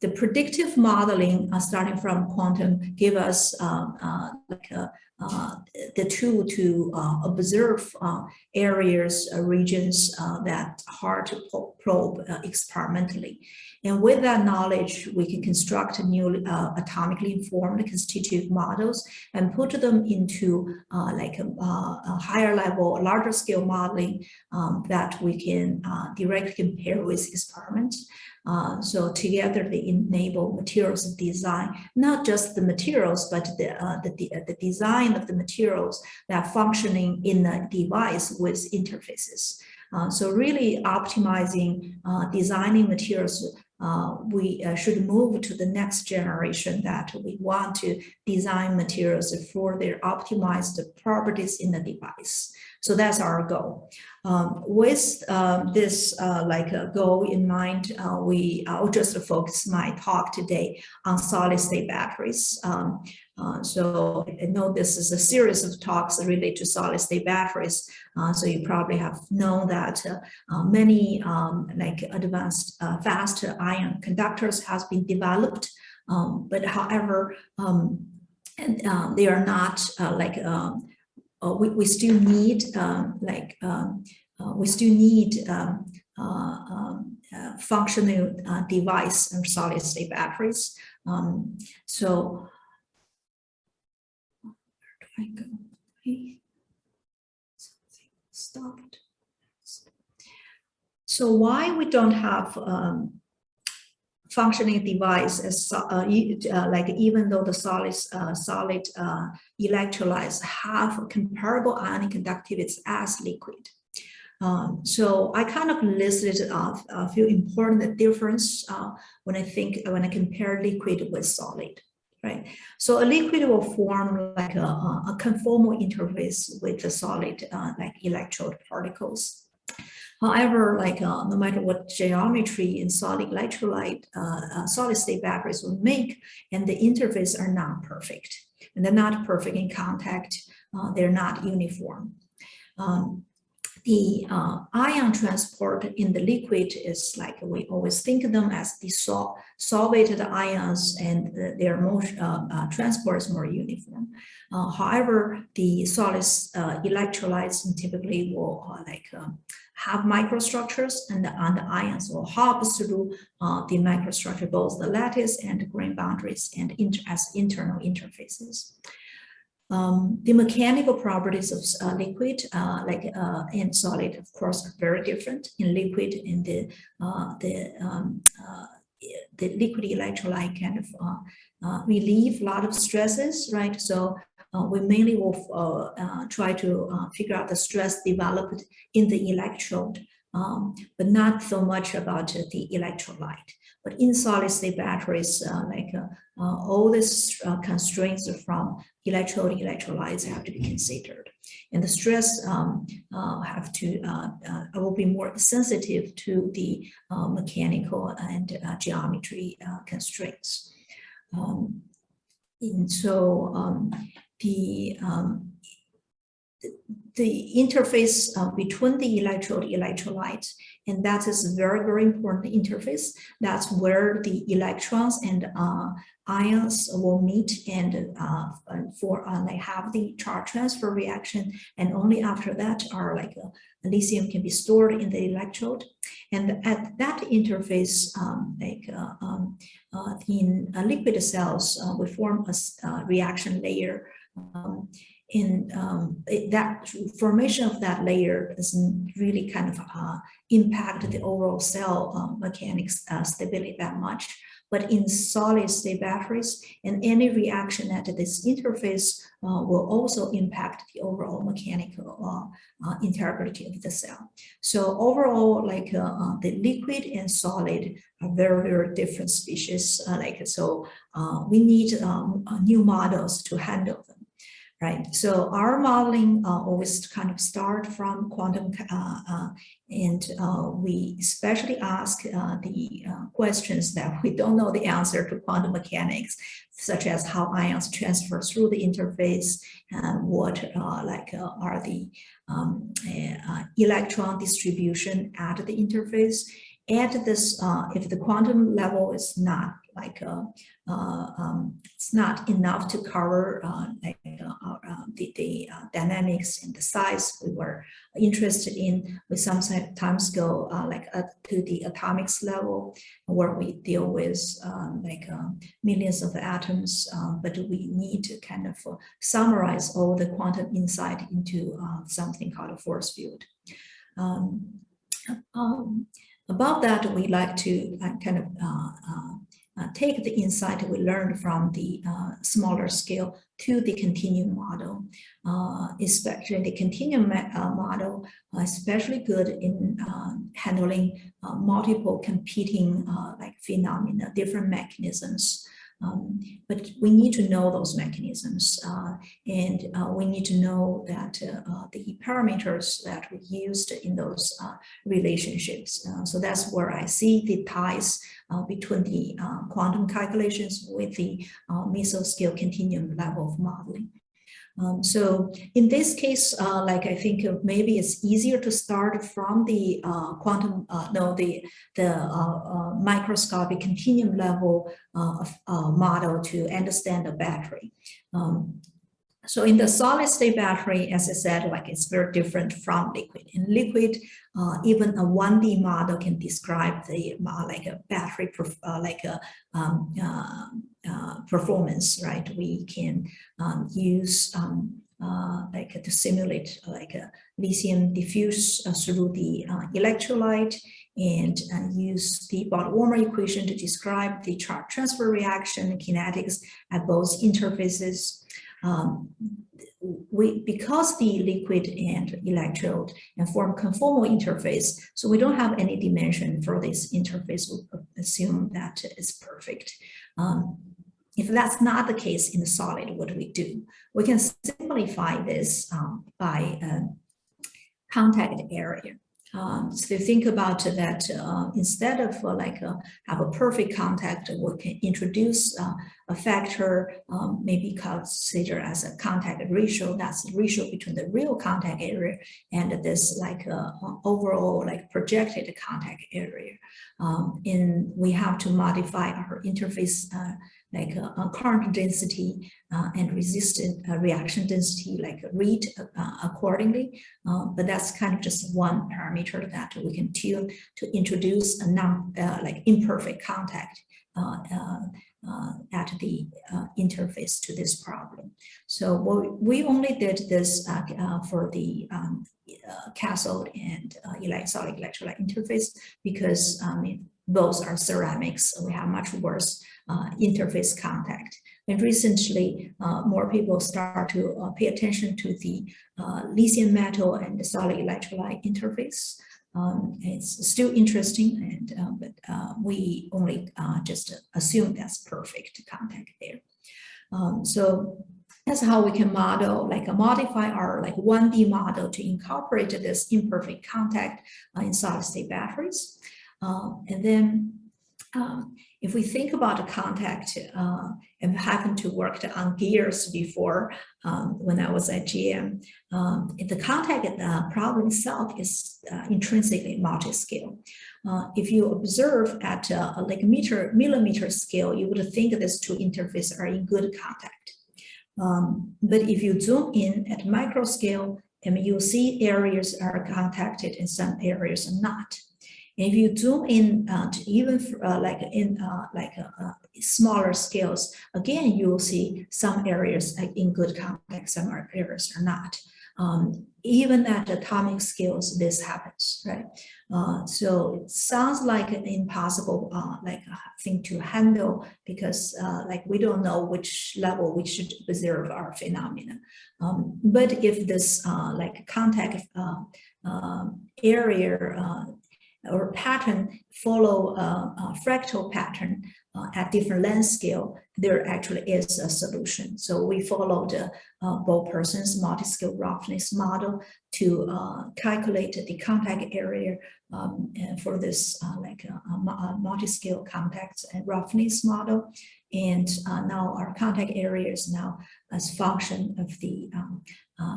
The predictive modeling starting from quantum give us the tool to observe areas, regions that are hard to probe experimentally. And with that knowledge, we can construct new atomically informed constitutive models and put them into a higher level, larger scale modeling that we can directly compare with experiments. So together they enable materials design, not just the materials, but the design of the materials that are functioning in the device with interfaces. So really optimizing designing materials, we should move to the next generation that we want to design materials for their optimized properties in the device. So that's our goal. With this goal in mind, I'll just focus my talk today on solid-state batteries. So I know this is a series of talks related to solid-state batteries. So you probably have known that many advanced fast ion conductors has been developed, but however, they are not we still need functional device and solid-state batteries. So where do I go? Something stopped. So why we don't have functioning device as even though the solid electrolytes have comparable ionic conductivity as liquid. So I kind of listed a few important differences when I compare liquid with solid, right? So a liquid will form like a conformal interface with the solid electrode particles. However, no matter what geometry in solid electrolyte, solid-state batteries will make, and the interface are not perfect. And they're not perfect in contact. They're not uniform. The ion transport in the liquid is we always think of them as the solvated ions, and their motion transport is more uniform. However, the solid electrolytes typically will have microstructures, and the ions will hop through the microstructure, both the lattice and the grain boundaries, and as internal interfaces. The mechanical properties of liquid, and solid, of course, are very different. In liquid, in the liquid electrolyte kind of relieve a lot of stresses, right? So we mainly will try to figure out the stress developed in the electrode, but not so much about the electrolyte. But in solid-state batteries, all these constraints from electrode electrolytes have to be considered, and the stress will be more sensitive to the mechanical and geometry constraints. And so the interface between the electrode electrolyte, and that is a very, very important interface. That's where the electrons and ions will meet and they have the charge transfer reaction, and only after that are lithium can be stored in the electrode. And at that interface, in liquid cells, we form a reaction layer. That formation of that layer doesn't really kind of impact the overall cell mechanics stability that much. But in solid-state batteries, and any reaction at this interface will also impact the overall mechanical integrity of the cell. So overall, the liquid and solid are very, very different species. So we need new models to handle them. Right, so our modeling always kind of start from quantum, and we especially ask the questions that we don't know the answer to quantum mechanics, such as how ions transfer through the interface, and what are the electron distribution at the interface, at this, if the quantum level is not like it's not enough to cover the dynamics and the size we were interested in, we sometimes go to the atomics level, where we deal with millions of atoms, but we need to kind of summarize all the quantum insight into something called a force field. Above that, we like to take the insight we learned from the smaller scale to the continuum model, especially the continuum model, especially good in handling multiple competing phenomena, different mechanisms. But we need to know those mechanisms, and we need to know that the parameters that we used in those relationships. So that's where I see the ties between the quantum calculations with the mesoscale continuum level of modeling. So in this case, I think maybe it's easier to start from the microscopic continuum level model to understand the battery. So in the solid state battery, as I said, it's very different from liquid. In liquid, even a 1D model can describe the a battery performance, right? We can use to simulate a lithium diffuse through the electrolyte, and use the Bott-Warmer equation to describe the charge transfer reaction and kinetics at both interfaces. Because the liquid and electrode form conformal interface, so we don't have any dimension for this interface. We assume that it's perfect. If that's not the case in the solid, what do we do? We can simplify this by contact area. So think about that, instead of have a perfect contact, we can introduce a factor, maybe consider as a contact ratio. That's the ratio between the real contact area and this overall projected contact area. And we have to modify our interface current density and resistant reaction density, read accordingly. But that's kind of just one parameter that we can tune to introduce a imperfect contact at the interface to this problem. So we only did this for the cathode and solid electrolyte interface, because both are ceramics. So we have much worse interface contact. And recently, more people start to pay attention to the lithium metal and the solid electrolyte interface. It's still interesting, and but we only just assume that's perfect contact there. So that's how we can model, modify our 1D model to incorporate this imperfect contact in solid state batteries. And then if we think about a contact, and happened to work on gears before when I was at GM, the contact problem itself is intrinsically multi-scale. If you observe at millimeter scale, you would think these two interfaces are in good contact. But if you zoom in at micro scale, you'll see areas are contacted and some areas are not. If you zoom in to even smaller scales, again, you will see some areas in good contact, some areas are not. Even at atomic scales, this happens, right? So it sounds like an impossible thing to handle, because we don't know which level we should observe our phenomena. But if this contact area or pattern follow a fractal pattern at different length scale, there actually is a solution. So we followed Bo-Person's multi-scale roughness model to calculate the contact area for this multi-scale contacts and roughness model. And now our contact area is now as function of the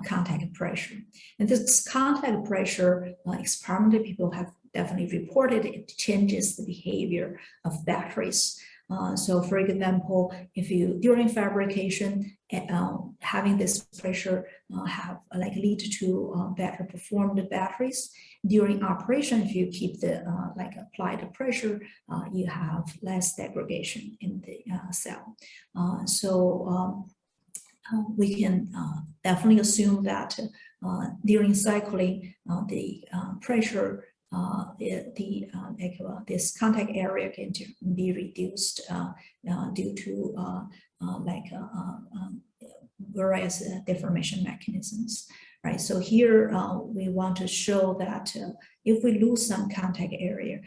contact pressure. And this contact pressure, experimentally people have definitely reported it changes the behavior of batteries. So for example, if you during fabrication, having this pressure have like lead to better performed batteries. During operation, if you keep the like apply the pressure, you have less degradation in the cell. We can definitely assume that during cycling, the pressure, this contact area can be reduced due to various deformation mechanisms, right? So here we want to show that if we lose some contact area,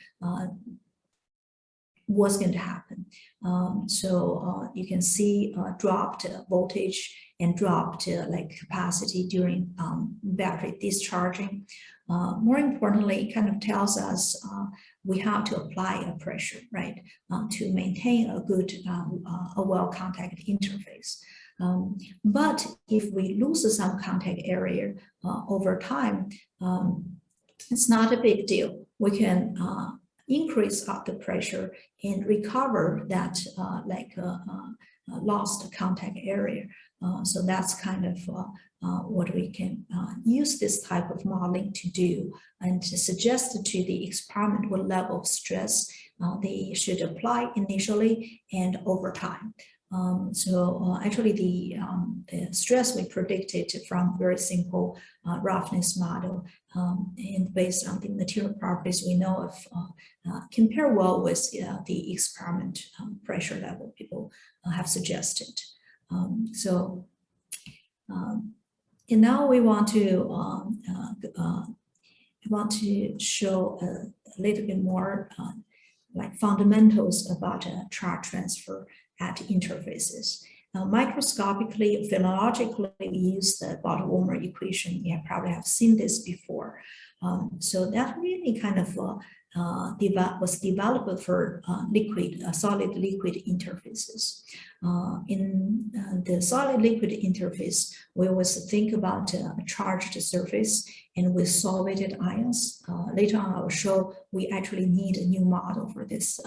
what's going to happen? You can see dropped voltage and dropped like capacity during battery discharging. More importantly, it kind of tells us we have to apply a pressure, right, to maintain a good, a well contact interface. But if we lose some contact area over time, it's not a big deal. We can increase up the pressure and recover that lost contact area. So that's kind of what we can use this type of modeling to do, and to suggest to the experiment what level of stress they should apply initially and over time. Actually the stress we predicted from very simple roughness model, and based on the material properties we know of, compare well with the experiment pressure level people have suggested. And now we want to show a little bit more like fundamentals about charge transfer at interfaces. Microscopically, phenomenologically, we use the Bottle-Ulmer equation. You probably have seen this before. So that really kind of was developed for solid liquid interfaces. In the solid liquid interface, we always think about a charged surface and with solvated ions. Later on, I will show we actually need a new model for this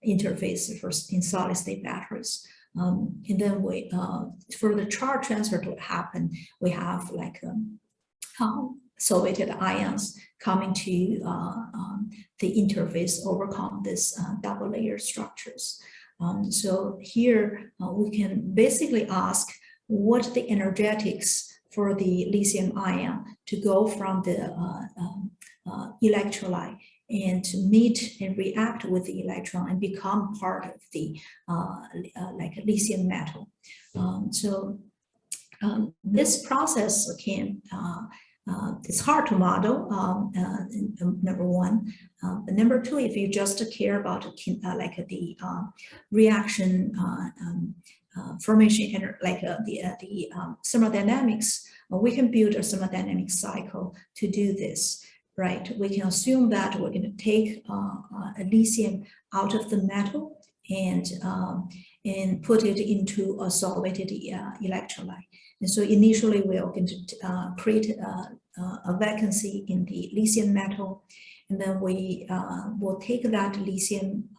interface in solid state batteries. And then we, for the charge transfer to happen, we have like solvated ions coming to the interface, overcome this double layer structures. So here we can basically ask what the energetics for the lithium ion to go from the electrolyte and to meet and react with the electron and become part of the like lithium metal. This process can it's hard to model, number one. But number two, if you just care about like the reaction formation, like the thermodynamics, we can build a thermodynamic cycle to do this, right? We can assume that we're going to take a lithium out of the metal and put it into a solvated electrolyte. And so initially we are going to create a vacancy in the lithium metal, and then we will take that lithium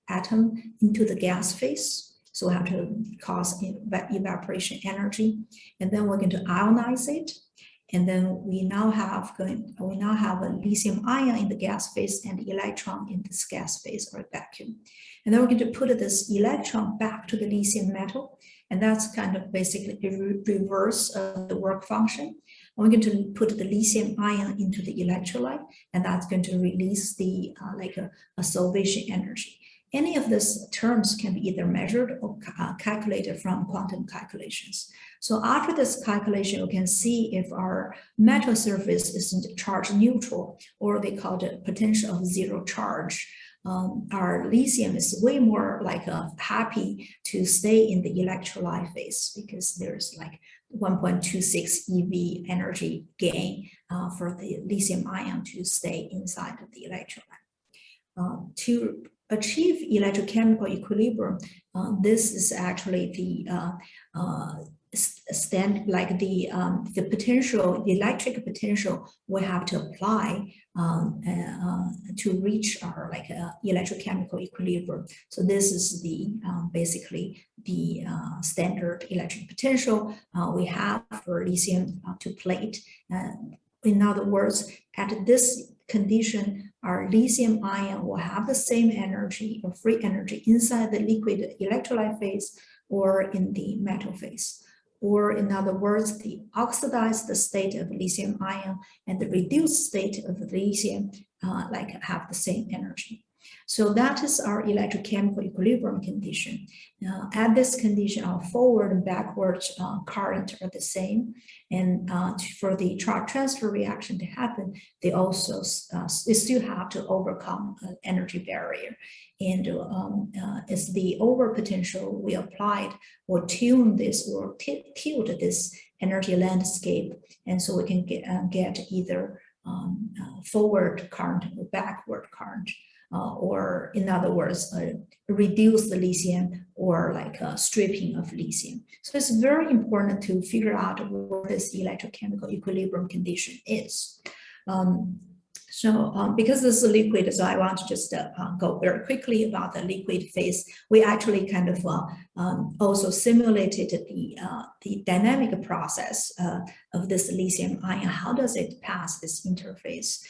atom into the gas phase. So we have to cause evaporation energy, and then we're going to ionize it. And then we now have a lithium ion in the gas phase and the electron in this gas phase or vacuum. And then we're going to put this electron back to the lithium metal. And that's kind of basically a reverse of the work function. And we're going to put the lithium ion into the electrolyte, and that's going to release the like a solvation energy. Any of these terms can be either measured or calculated from quantum calculations. So after this calculation, we can see if our metal surface is charge neutral, or they call it potential of zero charge. Our lithium is way more like happy to stay in the electrolyte phase, because there's like 1.26 EV energy gain for the lithium ion to stay inside of the electrolyte. To achieve electrochemical equilibrium, this is actually the the potential, the electric potential we have to apply to reach our electrochemical equilibrium. So this is the basically the standard electric potential we have for lithium to plate. In other words, at this condition, our lithium ion will have the same energy or free energy inside the liquid electrolyte phase or in the metal phase. Or in other words, the oxidized state of lithium ion and the reduced state of the lithium have the same energy. So that is our electrochemical equilibrium condition. At this condition, our forward and backward current are the same. And for the charge transfer reaction to happen, they also still have to overcome an energy barrier. And it's the over potential we applied or tune this or tilt this energy landscape. And so we can get either forward current or backward current. Or in other words, reduce the lithium or stripping of lithium. So it's very important to figure out what this electrochemical equilibrium condition is. Because this is a liquid, so I want to just go very quickly about the liquid phase. We actually kind of also simulated the dynamic process of this lithium ion. How does it pass this interface?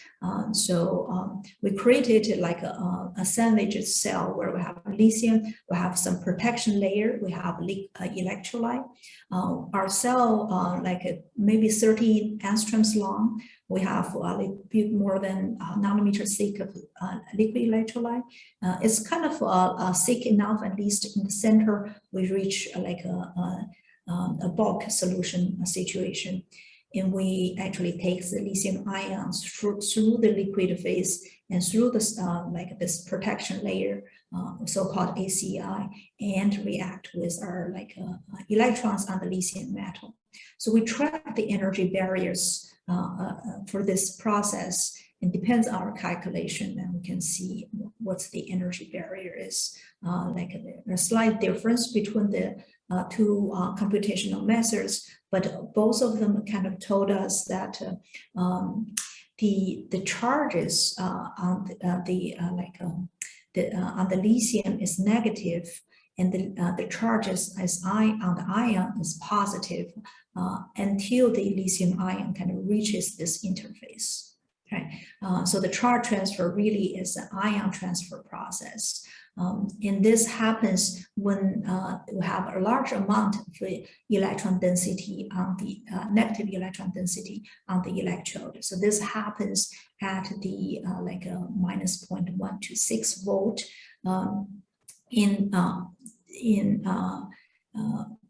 We created like a sandwich cell where we have lithium, we have some protection layer, we have electrolyte. Our cell, maybe 30 angstroms long. We have a little bit more than nanometer thick of liquid electrolyte. It's kind of thick enough, at least in the center, we reach a bulk solution situation. And we actually take the lithium ions through the liquid phase and through this this protection layer, so-called ACI, and react with our electrons on the lithium metal. So we track the energy barriers for this process. It depends on our calculation, and we can see what's the energy barrier is. A slight difference between the two computational methods, but both of them kind of told us that the charges on the lithium is negative, and the charges on the ion is positive until the lithium ion kind of reaches this interface. Okay, so the charge transfer really is an ion transfer process. And this happens when we have a large amount of electron density on the negative electron density on the electrode. So this happens at the minus 0.126 volt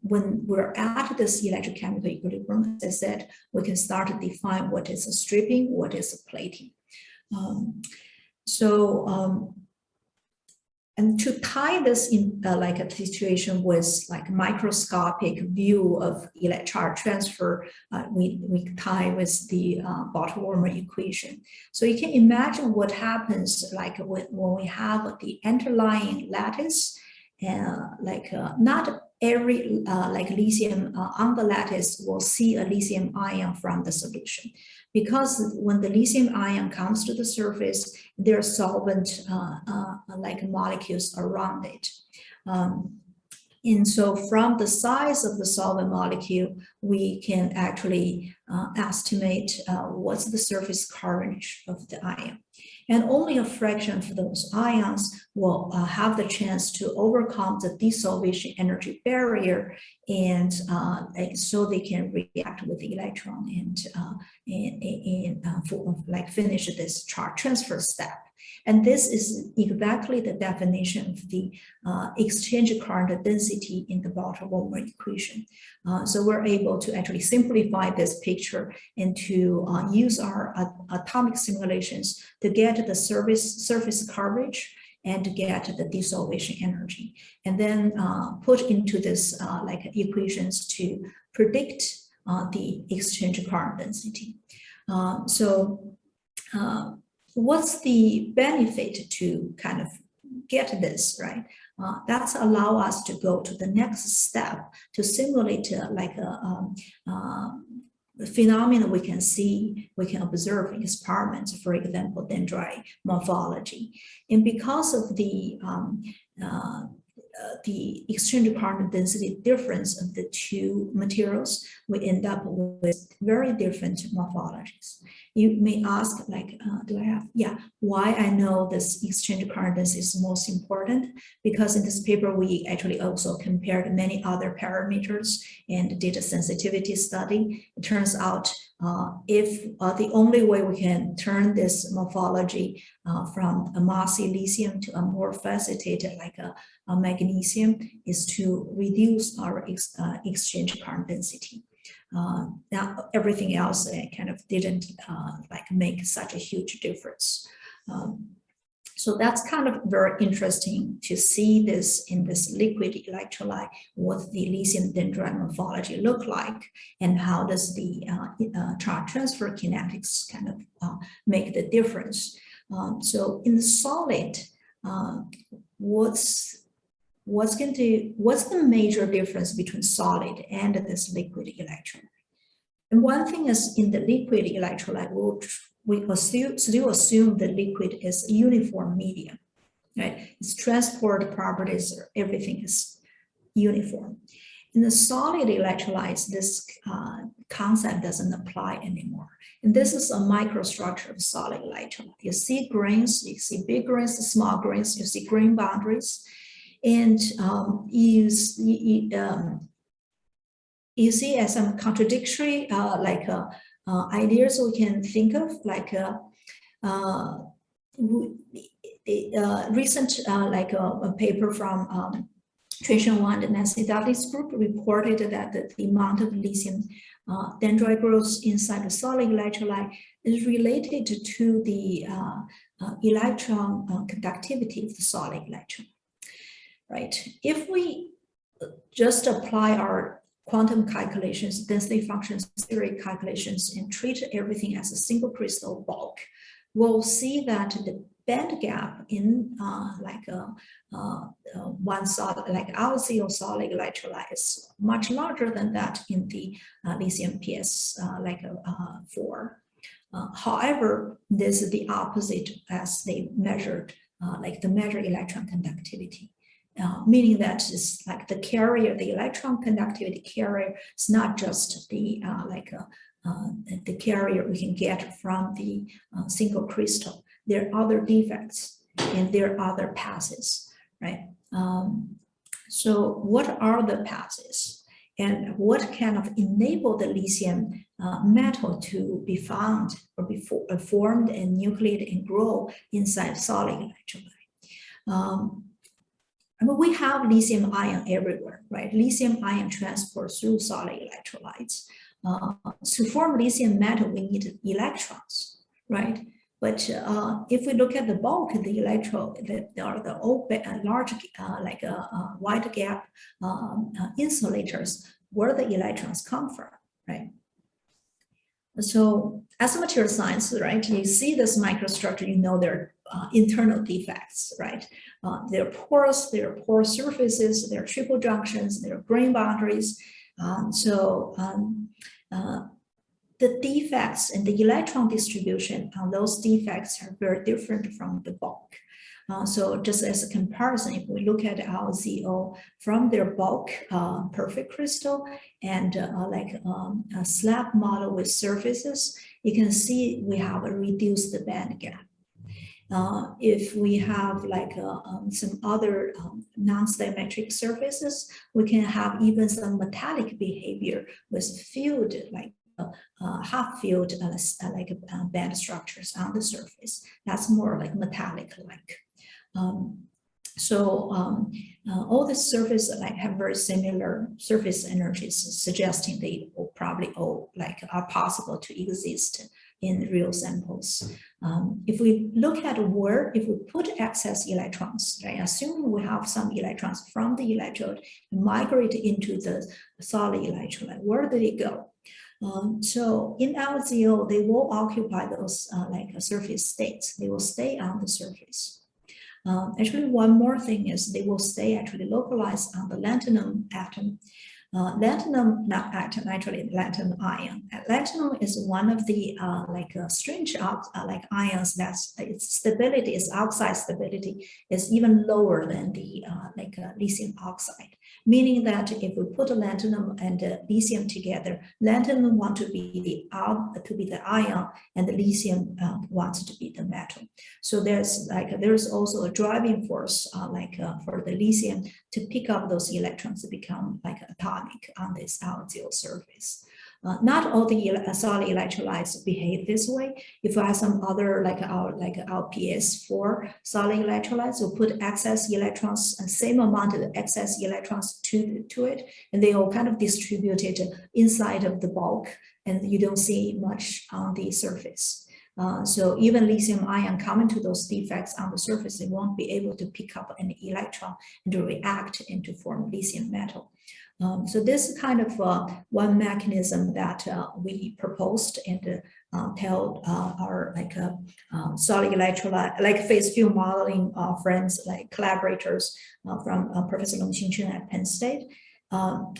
when we're at this electrochemical equilibrium. As I said, we can start to define what is a stripping, what is a plating. And to tie this in a situation with microscopic view of charge transfer, we tie with the Bottle-Warmer equation. So you can imagine what happens when we have the underlying lattice, not every lithium on the lattice will see a lithium ion from the solution, because when the lithium ion comes to the surface, there are solvent molecules around it. And so from the size of the solvent molecule, we can actually estimate what's the surface current of the ion. And only a fraction of those ions will have the chance to overcome the dissolution energy barrier, and so they can react with the electron and finish this charge transfer step. And this is exactly the definition of the exchange current density in the Bottle-Warmer equation. So we're able to actually simplify this picture and to use our atomic simulations to get the surface coverage and to get the dissolution energy, and then put into this equations to predict the exchange current density. What's the benefit to kind of get this, right, that's allow us to go to the next step to simulate the phenomena we can see, we can observe in experiments, for example, dendrite morphology. And because of the exchange current density difference of the two materials, we end up with very different morphologies. You may ask, like, do I have, why I know this exchange current density is most important? Because in this paper, we actually also compared many other parameters and data sensitivity study. It turns out if the only way we can turn this morphology from a mossy lithium to a more facilitated, like a magnesium, is to reduce our exchange current density. Now everything else kind of didn't make such a huge difference. So that's kind of very interesting to see this in this liquid electrolyte, what the lithium dendrite morphology look like, and how does the charge transfer kinetics kind of make the difference. So in the solid, what's the major difference between solid and this liquid electrolyte? And one thing is, in the liquid electrolyte, we still assume the liquid is a uniform medium, right? Its transport properties, everything is uniform. In the solid electrolytes, this concept doesn't apply anymore. And this is a microstructure of solid electrolyte. You see grains, you see big grains, small grains, you see grain boundaries. And you see as some contradictory ideas we can think of, like recent a paper from Tracian Wang and Nancy Dudley's group reported that the amount of lithium dendrite growth inside the solid electrolyte is related to the electron conductivity of the solid electron. Right. If we just apply our quantum calculations, density functions, theory calculations, and treat everything as a single crystal bulk, we'll see that the band gap in one solid, like our zero solid electrolyte, is much larger than that in the lithium PS 4. However, this is the opposite as they measured, the measured electron conductivity. Meaning that it's like the carrier, the electron conductivity carrier is not just the the carrier we can get from the single crystal. There are other defects and there are other passes, right? So what are the passes, and what kind of enable the lithium metal to be found or be formed and nucleated and grow inside solid electrolyte? We have lithium ion everywhere, right? Lithium ion transport through solid electrolytes. To form lithium metal, we need electrons, right? But if we look at the bulk of the electrode, there are the large, wide gap insulators where the electrons come from, right? So as a material science, right, you see this microstructure, you know there are internal defects, right? There are pores, there are pore surfaces, there are triple junctions, there are grain boundaries. The defects in the electron distribution, those defects are very different from the bulk. So just as a comparison, if we look at our ZO from their bulk perfect crystal and a slab model with surfaces, you can see we have a reduced band gap. If we have some other non-symmetric surfaces, we can have even some metallic behavior with filled, half-filled band structures on the surface. That's more like metallic-like. All the surfaces have very similar surface energies, suggesting they will probably all are possible to exist in real samples. If we look at if we put excess electrons, right, assuming we have some electrons from the electrode migrate into the solid electrolyte, where do they go? So in LZO, they will occupy those surface states. They will stay on the surface. Actually, one more thing is they will stay actually localized on the lanthanum atom. Lanthanum, not atom, actually lanthanum ion. Lanthanum is one of the strange like ions that's its stability, its oxide stability is even lower than the lithium oxide. Meaning that if we put lanthanum and lithium together, lanthanum wants to be the ion, and the lithium wants to be the metal. So there's also a driving force for the lithium to pick up those electrons to become like atomic on this axial surface. Not all the solid electrolytes behave this way. If we have some other like our PS4 solid electrolytes, we'll put excess electrons, same amount of excess electrons to it, and they all kind of distributed inside of the bulk, and you don't see much on the surface. So even lithium ion coming to those defects on the surface, they won't be able to pick up an electron and to react and to form lithium metal. So this is kind of one mechanism that we proposed and tell our solid electrolyte, like phase field modeling friends, like collaborators from Professor Long-Xin Chen at Penn State. At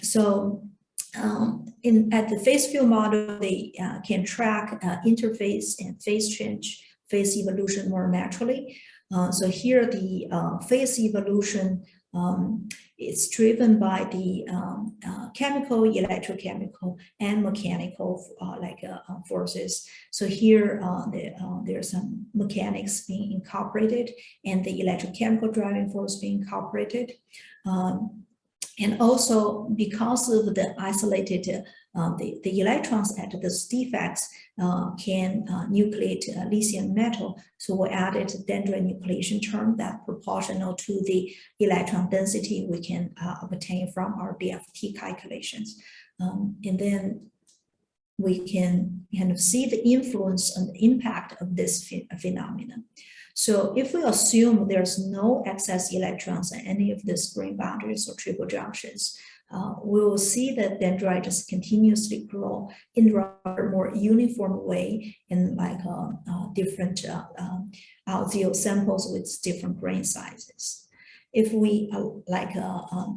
the phase field model, they can track interface and phase change, phase evolution more naturally. So here the phase evolution it's driven by the chemical, electrochemical, and mechanical forces. So here there's some mechanics being incorporated and the electrochemical driving force being incorporated. And also because of the isolated, the electrons at those defects can nucleate lithium metal. So we added a dendrite nucleation term that proportional to the electron density we can obtain from our DFT calculations. And then we can kind of see the influence and the impact of this phenomenon. So if we assume there's no excess electrons in any of the spring boundaries or triple junctions, we will see that dendrite just continuously grow in a rather more uniform way in different axial samples with different grain sizes. If we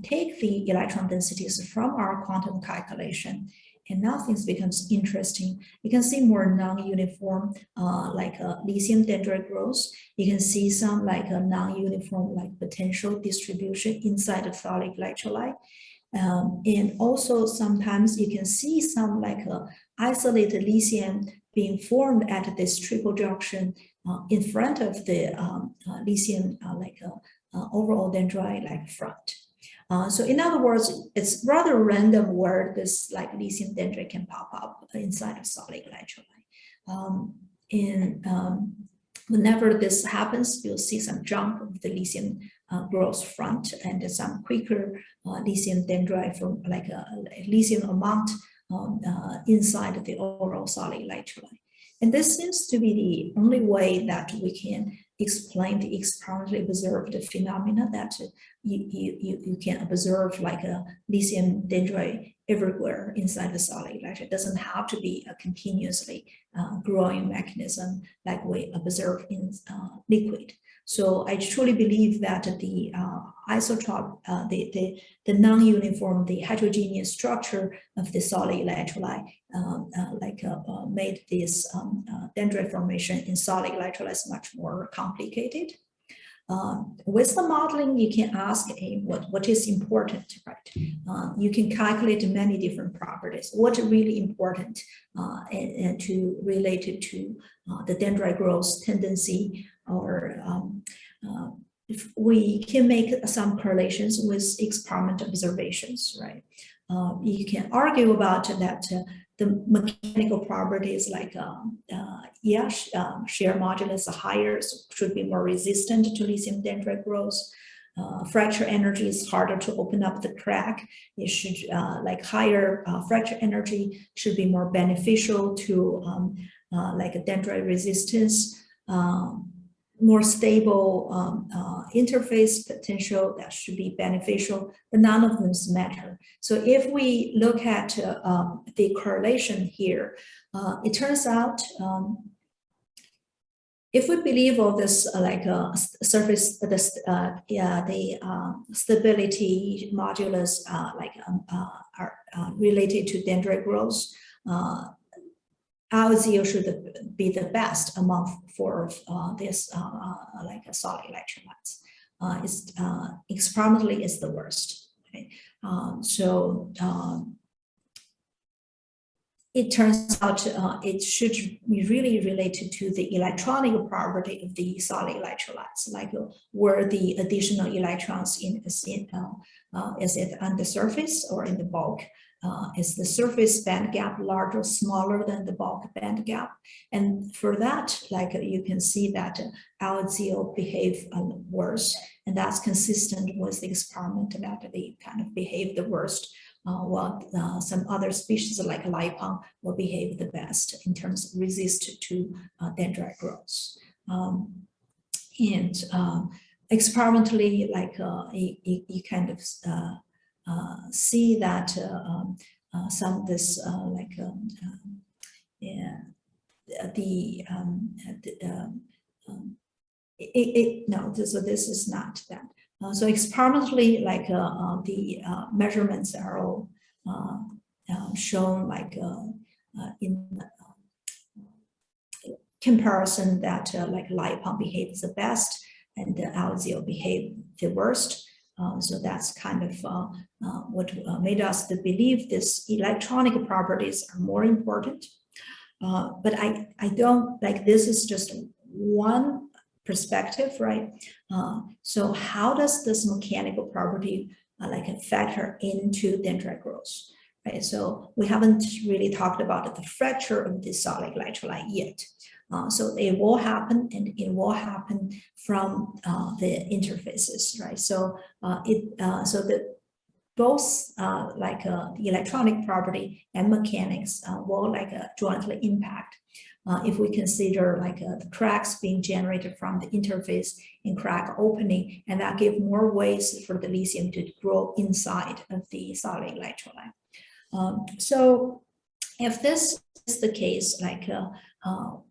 take the electron densities from our quantum calculation, and now things becomes interesting. You can see more non-uniform lithium dendrite growth. You can see some non-uniform potential distribution inside the solid electrolyte. And also sometimes you can see some isolated lithium being formed at this triple junction in front of the lithium overall dendrite front. So in other words, it's rather random where this lithium dendrite can pop up inside of solid electrolyte. Whenever this happens, you'll see some jump of the lithium growth front and some quicker lithium dendrite from a lithium amount inside of the overall solid electrolyte. And this seems to be the only way that we can explain the experimentally observed phenomena that you can observe a lithium dendrite everywhere inside the solid electrolyte. It doesn't have to be a continuously growing mechanism like we observe in liquid. So I truly believe that the isotope, the non-uniform, the heterogeneous structure of the solid electrolyte made this dendrite formation in solid electrolytes much more complicated. With the modeling, you can ask what is important, right? You can calculate many different properties. What's really important and to related to the dendrite growth tendency, or if we can make some correlations with experimental observations, right? You can argue about that the mechanical properties shear modulus are higher, so should be more resistant to lithium dendrite growth. Fracture energy is harder to open up the crack. It should higher fracture energy should be more beneficial to a dendrite resistance. More stable interface potential that should be beneficial, but none of them matter. So if we look at the correlation here, it turns out if we believe all this surface, the stability modulus are related to dendrite growth, LZO should be the best among four of this solid electrolytes. It's experimentally is the worst. Okay? It turns out it should be really related to the electronic property of the solid electrolytes, like where the additional electrons is it on the surface or in the bulk? Is the surface band gap larger or smaller than the bulk band gap? And for that, like you can see that LZO behave worse, and that's consistent with the experiment that they kind of behave the worst. While some other species like lipon will behave the best in terms of resist to dendrite growth. Experimentally, like you kind of see that some of this so this is not that. So experimentally, like the measurements are all shown like in comparison that like lipon behaves the best and the LZO behave the worst. So that's kind of what made us to believe this electronic properties are more important. But I don't like, this is just one perspective, right? So how does this mechanical property factor into dendrite growth, right? So we haven't really talked about the fracture of the solid electrolyte yet. So it will happen, and it will happen from the interfaces, right? So both the electronic property and mechanics will jointly impact. If we consider the cracks being generated from the interface and crack opening, and that give more ways for the lithium to grow inside of the solid electrolyte. So if this is the case, how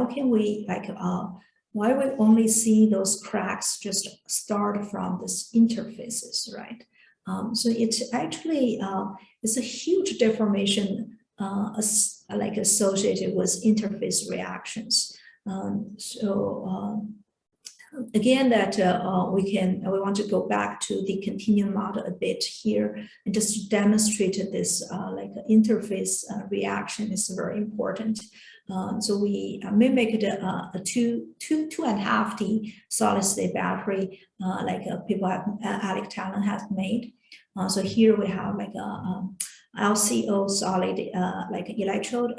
can we why we only see those cracks just start from this interfaces, right? So it actually is a huge deformation associated with interface reactions. Again, that we want to go back to the continuum model a bit here and just demonstrate this interface reaction is very important. So we mimicked a 2.5D solid state battery people have Alec Talon has made. So here we have LCO solid electrode,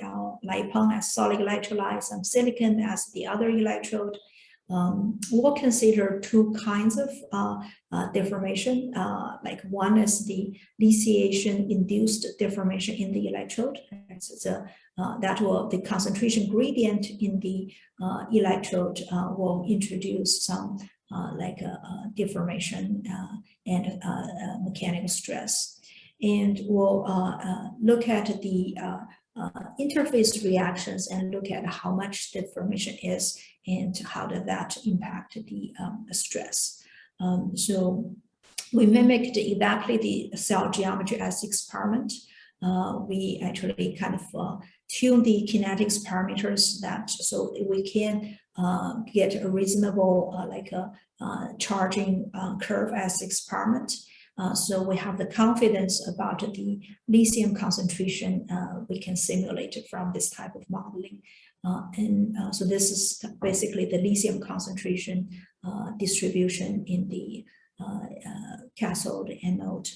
lipon as solid electrolyte, some silicon as the other electrode. We'll consider two kinds of deformation. One is the lithiation induced deformation in the electrode. So the concentration gradient in the electrode will introduce some deformation and mechanical stress. And we'll look at the interface reactions and look at how much deformation is and how does that impact the stress. So we mimicked exactly the cell geometry as experiment. We actually kind of tune the kinetics parameters so we can get a reasonable charging curve as experiment. So we have the confidence about the lithium concentration we can simulate from this type of modeling. So this is basically the lithium concentration distribution in the cathode anode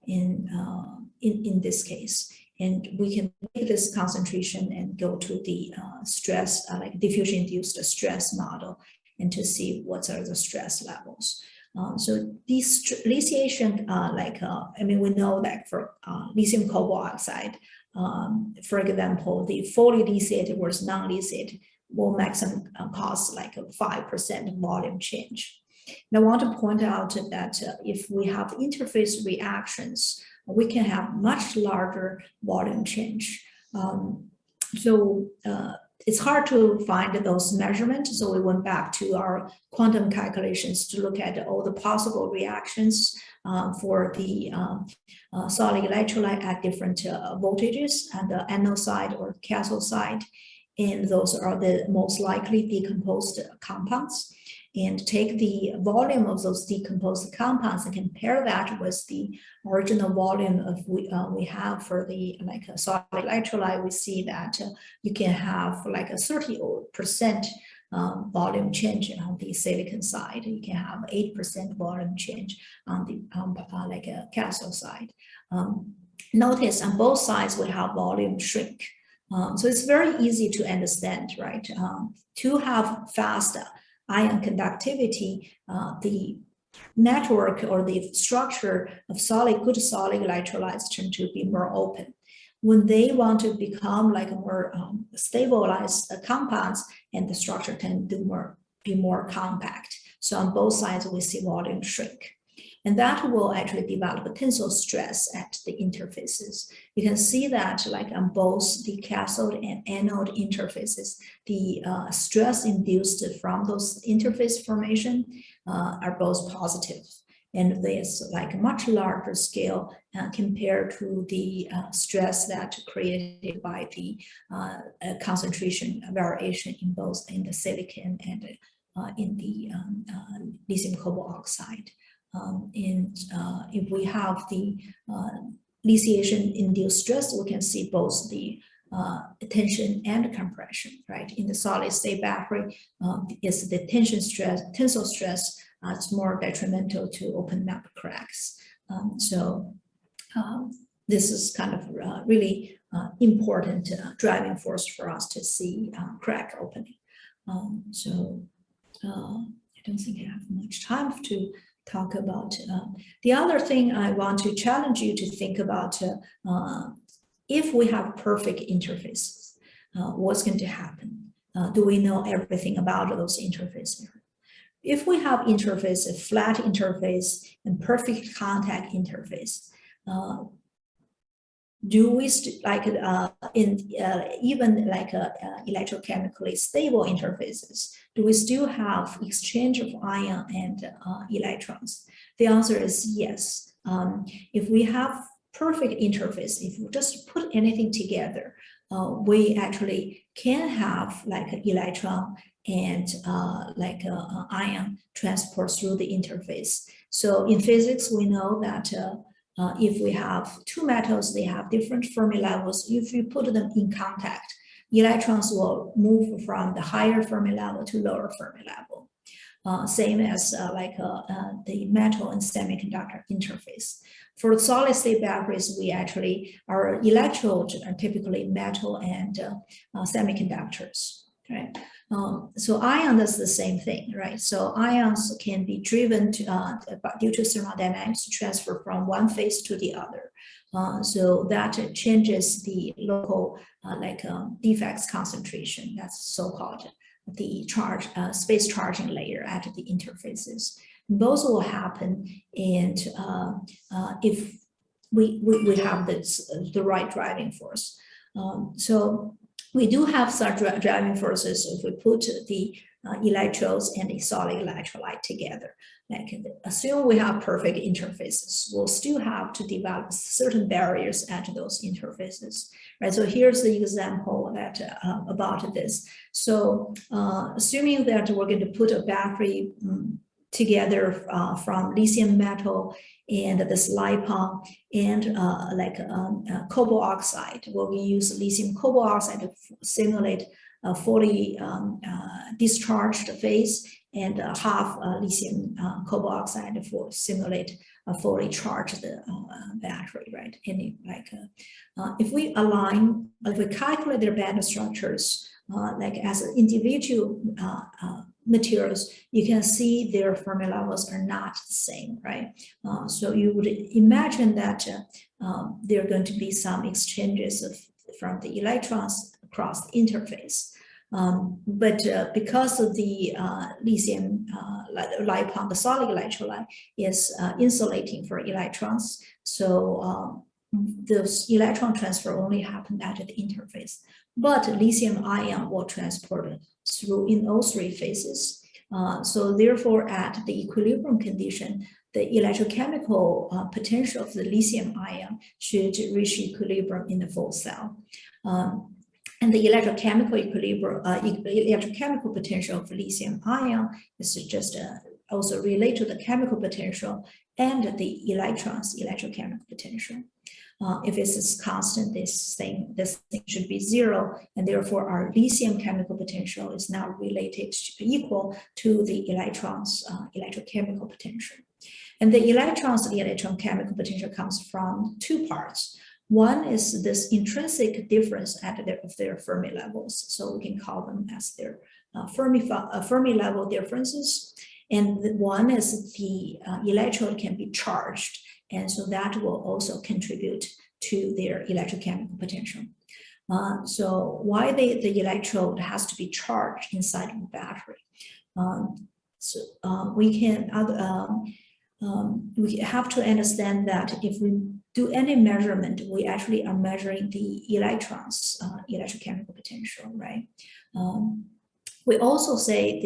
in this case. And we can take this concentration and go to the stress, diffusion-induced stress model, and to see what are the stress levels. So these lithiation, we know that for lithium cobalt oxide, for example, the fully lithiated versus non-lithiated will maximum cause a 5% volume change. And I want to point out that if we have interface reactions, we can have much larger volume change. So it's hard to find those measurements, so we went back to our quantum calculations to look at all the possible reactions for the solid electrolyte at different voltages and the anode side or cathode side. And those are the most likely decomposed compounds. And take the volume of those decomposed compounds and compare that with the original volume of we have for the like a solid electrolyte. We see that you can have like a 30% volume change on the silicon side. You can have 8% volume change on the like a cathode side. Notice on both sides we have volume shrink. So it's very easy to understand, right? To have fast ion conductivity, the network or the structure of good solid electrolytes tend to be more open. When they want to become like more stabilized compounds, and the structure tend to be more compact. So on both sides, we see volume shrink. And that will actually develop a tensile stress at the interfaces. You can see that like on both the cathode and anode interfaces, the stress induced from those interface formation are both positive. And there's like a much larger scale compared to the stress that created by the concentration variation in both in the silicon and in the lithium cobalt oxide. If we have the lithiation-induced stress, we can see both the tension and compression, right? In the solid-state battery, is the tensile stress it's more detrimental to open up cracks. This is kind of really important driving force for us to see crack opening. I don't think I have much time to talk about. The other thing I want to challenge you to think about, if we have perfect interfaces, what's going to happen? Do we know everything about those interfaces? If we have interface, a flat interface and perfect contact interface, do we like even like electrochemically stable interfaces, do we still have exchange of ion and electrons? The answer is yes. If we have perfect interface, if we just put anything together, we actually can have like an electron and like ion transport through the interface. So in physics, we know that if we have two metals, they have different Fermi levels. If you put them in contact, electrons will move from the higher Fermi level to lower Fermi level. Same as like the metal and semiconductor interface. For solid state batteries, we actually, our electrodes are typically metal and semiconductors, right? So ion does the same thing, right? So ions can be driven to, due to thermodynamics to transfer from one phase to the other. So that changes the local defects concentration. That's so-called the charge, space charging layer at the interfaces. Those will happen, and if we have the right driving force. So we do have such driving forces if we put the electrodes and the solid electrolyte together. Like, assume we have perfect interfaces, we'll still have to develop certain barriers at those interfaces, right? So here's the example that about this. So assuming that we're going to put a battery together from lithium metal and this lipon and cobalt oxide, where we use lithium cobalt oxide to simulate a fully discharged phase, and half lithium cobalt oxide for simulate a fully charged battery, right? And if we align, if we calculate their band structures, like as individual materials, you can see their Fermi levels are not the same, right? So you would imagine that there are going to be some exchanges from the electrons across the interface. But because of the lithium lipon, the solid electrolyte is insulating for electrons, so this electron transfer only happened at the interface, but lithium ion will transport through in all three phases. So therefore, at the equilibrium condition, the electrochemical potential of the lithium ion should reach equilibrium in the full cell. And the electrochemical equilibrium, electrochemical potential of lithium ion is just also related to the chemical potential and the electrons' electrochemical potential. If this is constant, this thing should be zero, and therefore our lithium chemical potential is now related equal to the electrons' electrochemical potential. And the electrons' electrochemical potential comes from two parts. One is this intrinsic difference at their Fermi levels, so we can call them as their Fermi level differences. And one is the electrode can be charged, and so that will also contribute to their electrochemical potential. So why the electrode has to be charged inside of the battery? We have to understand that if we do any measurement, we actually are measuring the electrons' electrochemical potential, right? We also say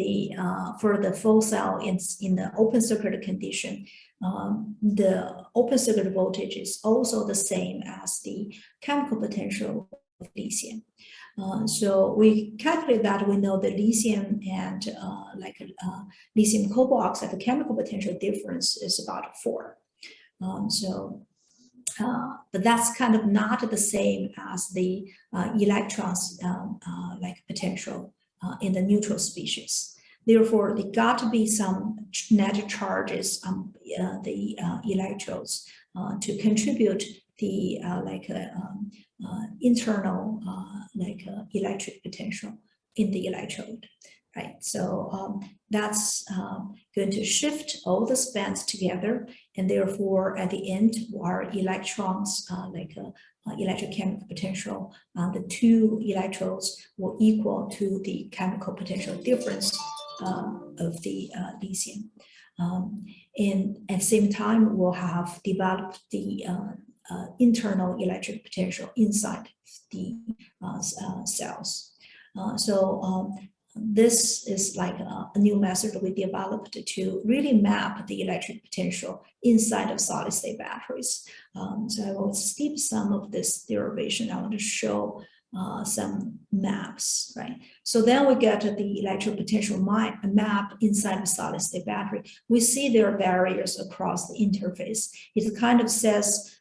for the full cell in the open circuit condition, the open circuit voltage is also the same as the chemical potential of lithium. So we calculate that. We know the lithium and lithium cobalt oxide, the chemical potential difference is about 4. But that's kind of not the same as the electrons potential in the neutral species. Therefore, there got to be some net charges on the electrodes to contribute the internal electric potential in the electrode, right? So that's going to shift all the spans together, and therefore at the end, our electrons electrochemical potential, the two electrodes will equal to the chemical potential difference of the lithium. And at the same time, we'll have developed the internal electric potential inside the cells. This is like a new method we developed to really map the electric potential inside of solid-state batteries. So I will skip some of this derivation. I want to show some maps, right? So then we get the electric potential map inside of solid-state battery. We see there are barriers across the interface. It kind of says,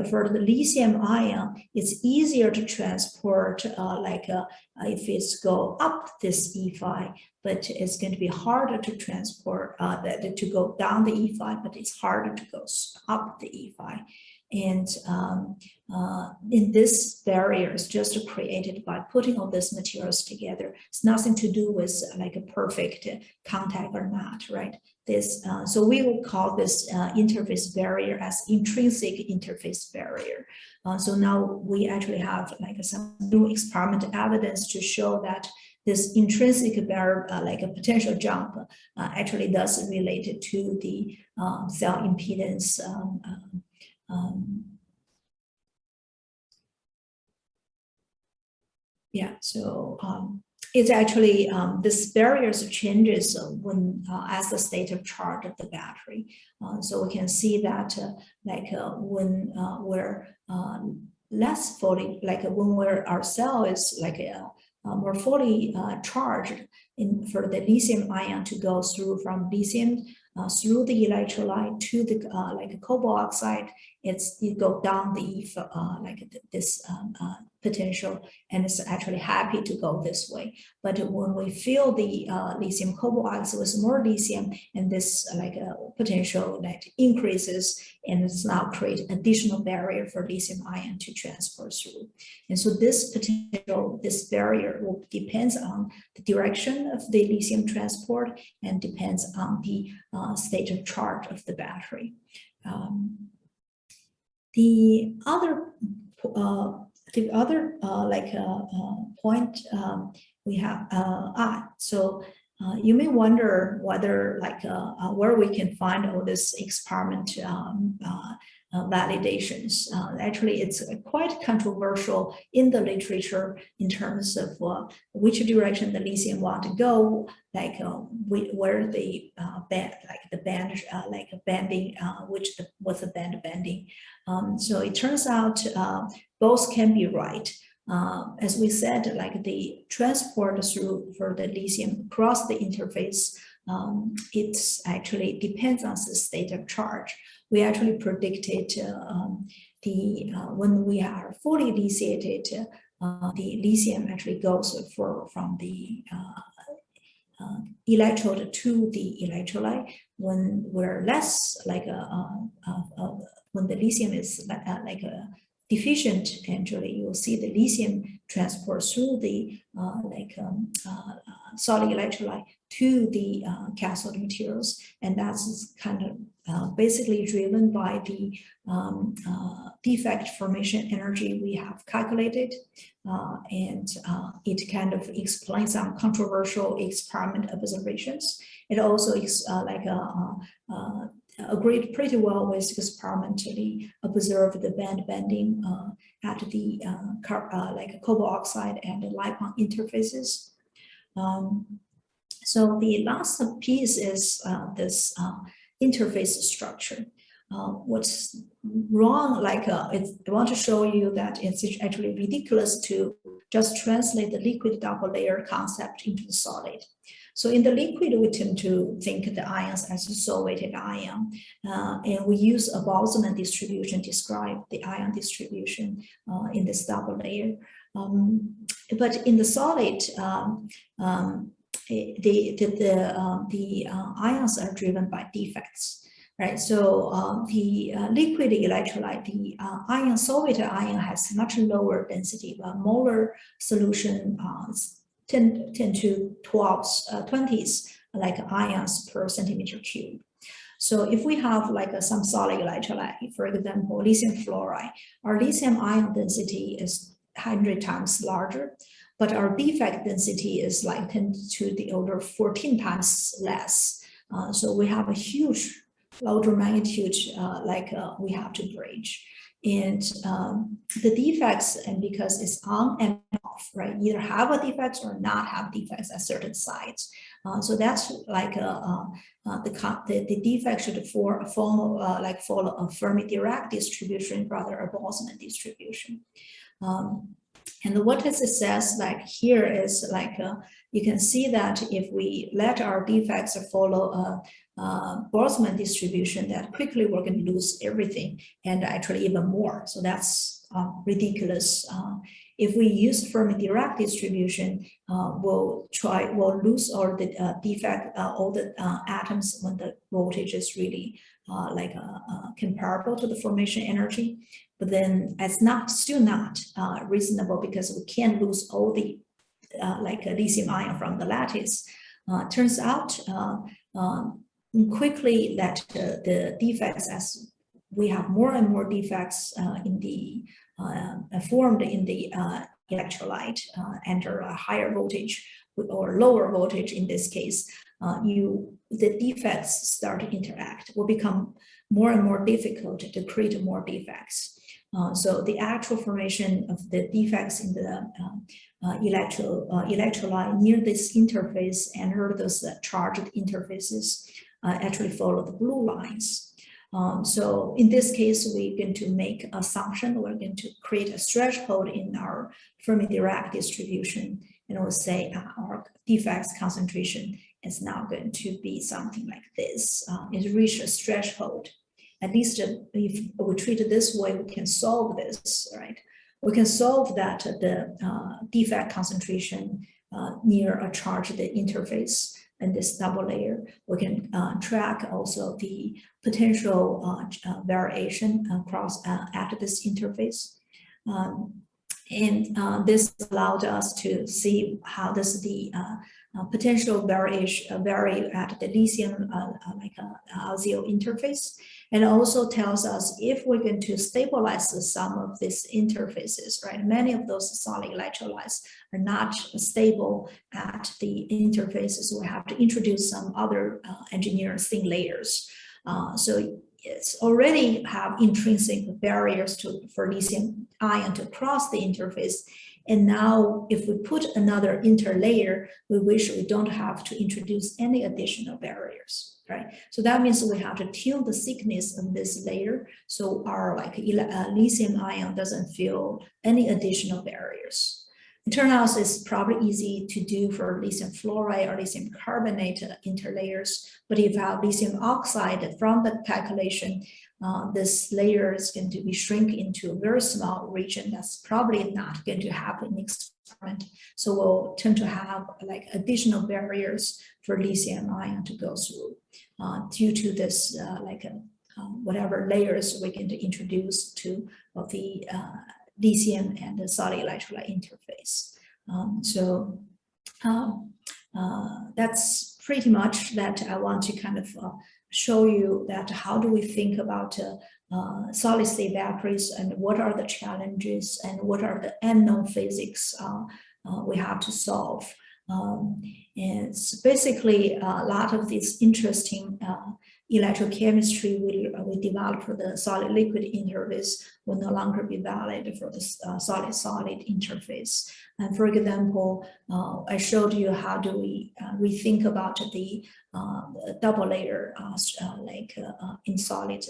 for the lithium ion, it's easier to transport if it's go up this E5, but it's going to be harder to transport to go down the E5, but it's harder to go up the E5. And in this barrier is just created by putting all these materials together. It's nothing to do with a perfect contact or not, right? So we will call this interface barrier as intrinsic interface barrier. So now we actually have some new experimental evidence to show that this intrinsic barrier, a potential jump, actually does relate to the cell impedance. It's actually this barriers changes when as the state of charge of the battery. So we can see that when we're less fully, when our cell is more fully charged for the lithium ion to go through from lithium through the electrolyte to the cobalt oxide, it go down the this potential, and it's actually happy to go this way. But when we fill the lithium cobalt oxide with more lithium, and this potential that increases, and it's now create additional barrier for lithium ion to transfer through. And so this potential, this barrier will depends on the direction of the lithium transport and depends on the state of charge of the battery. The other point we have, so You may wonder whether where we can find all this experiment validations. Actually, it's quite controversial in the literature in terms of which direction the lithium want to go, where the band, bending, what's the band bending. So it turns out both can be right. As we said, the transport through for the lithium across the interface, it's actually depends on the state of charge. We actually predicted when we are fully lithiated, the lithium actually goes from the electrode to the electrolyte. When we're less when the lithium is deficient, actually you'll see the lithium transport through the solid electrolyte to the cathode materials, and that's kind of basically driven by the defect formation energy we have calculated, and it kind of explains some controversial experiment observations. It also is agreed pretty well with experimentally observed the band bending at the cobalt oxide and the lipon interfaces. So the last piece is this interface structure. What's wrong, I want to show you that it's actually ridiculous to just translate the liquid double layer concept into the solid. So in the liquid, we tend to think the ions as a solvated ion, and we use a Boltzmann distribution to describe the ion distribution in this double layer. But in the solid, the ions are driven by defects, right? So the liquid electrolyte, the ion solvated ion has much lower density, but molar solution 10 to 20s ions per centimeter cube. So if we have some solid electrolyte, for example, lithium fluoride, our lithium ion density is 100 times larger, but our defect density is 10 to the order of 14 times less. So we have a huge order of magnitude we have to bridge. And the defects, and because it's on and off, right? Either have a defect or not have defects at certain sites. So that's the defect should follow a Fermi-Dirac distribution rather a Boltzmann distribution. And what it says here is you can see that if we let our defects follow a Boltzmann distribution, that quickly we're going to lose everything, and actually even more. So that's ridiculous. If we use Fermi-Dirac distribution, we'll lose all the defect, all the atoms when the voltage is really comparable to the formation energy. But then it's still not reasonable, because we can't lose all the lithium ion from the lattice. Turns out quickly that the defects, as we have more and more defects in the formed in the electrolyte enter a higher voltage or lower voltage in this case, the defects start to interact, will become more and more difficult to create more defects. So the actual formation of the defects in the electrolyte near this interface and those charged interfaces actually follow the blue lines. So in this case, we're going to make an assumption. We're going to create a threshold in our Fermi-Dirac distribution, and we'll say our defects concentration is now going to be something like this. It reaches a threshold. At least if we treat it this way, we can solve this, right? We can solve that the defect concentration near a charged interface in this double layer. We can track also the potential variation across at this interface. And this allowed us to see how the potential variation vary at the lithium LZO interface. And also tells us if we're going to stabilize some of these interfaces, right? Many of those solid electrolytes are not stable at the interfaces. We have to introduce some other engineered thin layers. So it's already have intrinsic barriers for lithium ion to cross the interface. And now if we put another interlayer, we wish we don't have to introduce any additional barriers, right? So that means we have to tune the thickness of this layer so our lithium ion doesn't feel any additional barriers. It turns out it's probably easy to do for lithium fluoride or lithium carbonate interlayers, but if you have lithium oxide from the calculation, this layer is going to be shrink into a very small region. That's probably not going to happen in experiment. So we'll tend to have like additional barriers for lithium ion to go through due to this whatever layers we can introduce to the lithium and the solid electrolyte interface. That's pretty much that I want to kind of show you that how do we think about solid state batteries and what are the challenges and what are the unknown physics we have to solve. And it's basically a lot of this interesting electrochemistry we developed for the solid liquid interface will no longer be valid for the solid solid interface. And for example, I showed you how do we rethink about the double layer in solid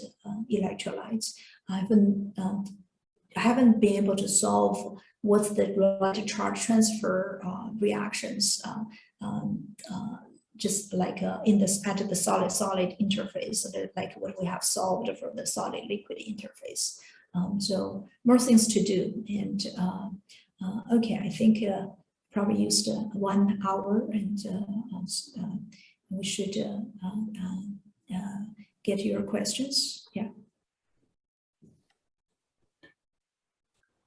electrolytes. I haven't been able to solve what's the related charge transfer reactions just like in this at the solid solid interface, so that like what we have solved for the solid liquid interface. So more things to do. And okay, I think probably used 1 hour, and we should get your questions. Yeah.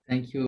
Thank you.